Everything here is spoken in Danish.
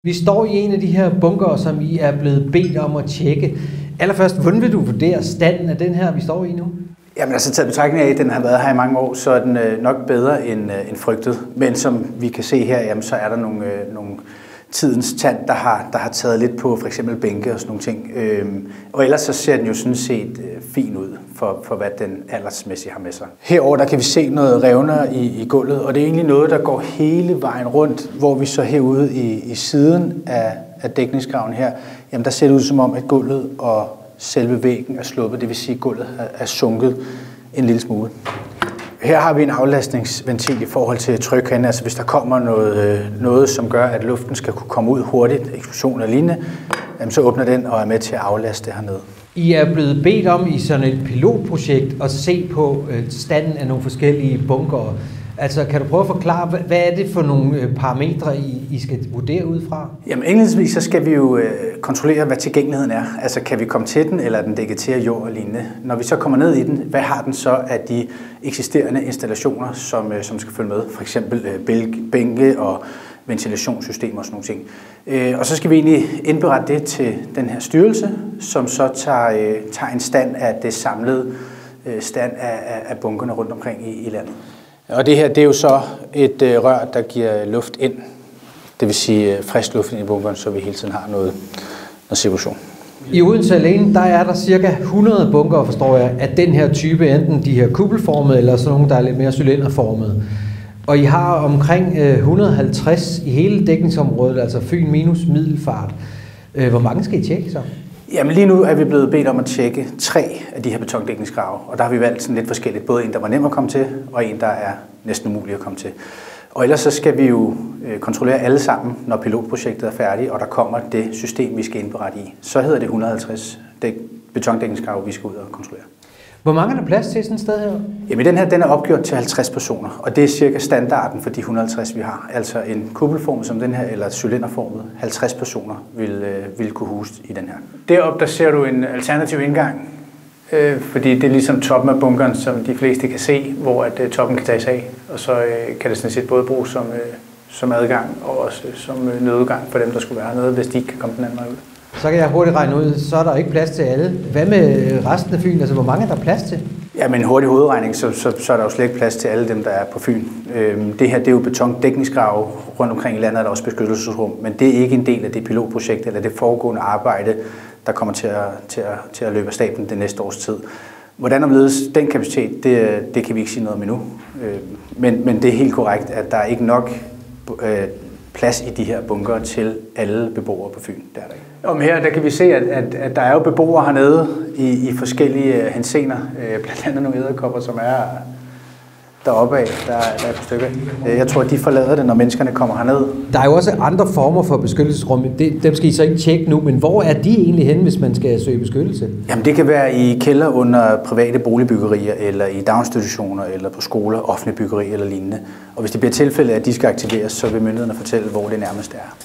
Vi står i en af de her bunker, som I er blevet bedt om at tjekke. Allerførst, hvordan vil du vurdere standen af den her, vi står i nu? Jamen altså taget betragtning af, at den har været her i mange år, så er den nok bedre end frygtet. Men som vi kan se her, jamen, så er der nogle tidens tand, der har taget lidt på for eksempel bænke og sådan nogle ting. Og ellers så ser den jo sådan set fin ud for hvad den aldersmæssigt har med sig. Herover der kan vi se noget revner i gulvet, og det er egentlig noget, der går hele vejen rundt, hvor vi så herude i siden af dækningsgraven her, jamen der ser det ud som om, at gulvet og selve væggen er sluppet, det vil sige, at gulvet er sunket en lille smule. Her har vi en aflastningsventil i forhold til tryk, altså hvis der kommer noget, som gør, at luften skal kunne komme ud hurtigt, eksplosion og lignende, så åbner den og er med til at aflaste hernede. I er blevet bedt om i sådan et pilotprojekt at se på standen af nogle forskellige bunkere. Altså, kan du prøve at forklare, hvad er det for nogle parametre, I skal vurdere ud fra? Jamen, indledningsvis så skal vi jo kontrollere, hvad tilgængeligheden er. Altså, kan vi komme til den, eller er den dækket til af jord og lignende? Når vi så kommer ned i den, hvad har den så af de eksisterende installationer, som skal følge med? For eksempel bænke og ventilationssystemer og sådan nogle ting. Og så skal vi egentlig indberette det til den her styrelse, som så tager en stand af det samlede stand af bunkerne rundt omkring i landet. Og det her, det er jo så et rør, der giver luft ind, det vil sige frisk luft ind i bunkeren, så vi hele tiden har noget cirkulation. I Odense alene, der er der cirka 100 bunker, forstår jeg, af den her type, enten de her kuppelformede, eller sådan nogle, der er lidt mere cylinderformede. Og I har omkring 150 i hele dækningsområdet, altså Fyn minus Middelfart. Hvor mange skal I tjekke så? Jamen lige nu er vi blevet bedt om at tjekke 3 af de her betondækningsgrave, og der har vi valgt sådan lidt forskelligt. Både en, der var nem at komme til, og en, der er næsten umulig at komme til. Og ellers så skal vi jo kontrollere alle sammen, når pilotprojektet er færdigt, og der kommer det system, vi skal indberette i. Så hedder det 150 betondækningsgrave, vi skal ud og kontrollere. Hvor mange er der plads til sådan et sted her? Jamen den her, den er opgjort til 50 personer, og det er cirka standarden for de 150, vi har. Altså en kuppelform som den her, eller cylinderformet, 50 personer vil kunne huse i den her. Deroppe der ser du en alternativ indgang, fordi det er ligesom toppen af bunkeren, som de fleste kan se, hvor at toppen kan tages af. Og så kan det sådan set både bruges som adgang og også som nødudgang for dem, der skulle være hernede, hvis de ikke kan komme den anden vej ud. Så kan jeg hurtigt regne ud, så er der ikke plads til alle. Hvad med resten af Fyn? Altså, hvor mange er der plads til? Ja, med en hurtig hovedregning, så er der jo slet ikke plads til alle dem, der er på Fyn. Det her, det er jo betondækningsgrave. Rundt omkring i landet er der også beskyttelsesrum, men det er ikke en del af det pilotprojekt eller det foregående arbejde, der kommer til at løbe af stablen det næste års tid. Hvordan omledes den kapacitet, det kan vi ikke sige noget om endnu. Men det er helt korrekt, at der er ikke nok plads i de her bunker til alle beboere på Fyn. Der er der ikke. Om her der kan vi se, at der er jo beboere hernede i forskellige henseender, blandt andet nogle edderkopper, som er deroppe af, der er et par stykker. Jeg tror, at de forlader det, når menneskerne kommer herned. Der er jo også andre former for beskyttelsesrum. Dem skal I så ikke tjekke nu, men hvor er de egentlig henne, hvis man skal søge beskyttelse? Jamen det kan være i kælder under private boligbyggerier, eller i daginstitutioner, eller på skoler, offentlige byggerier eller lignende. Og hvis det bliver tilfælde, at de skal aktiveres, så vil myndighederne fortælle, hvor det nærmest er.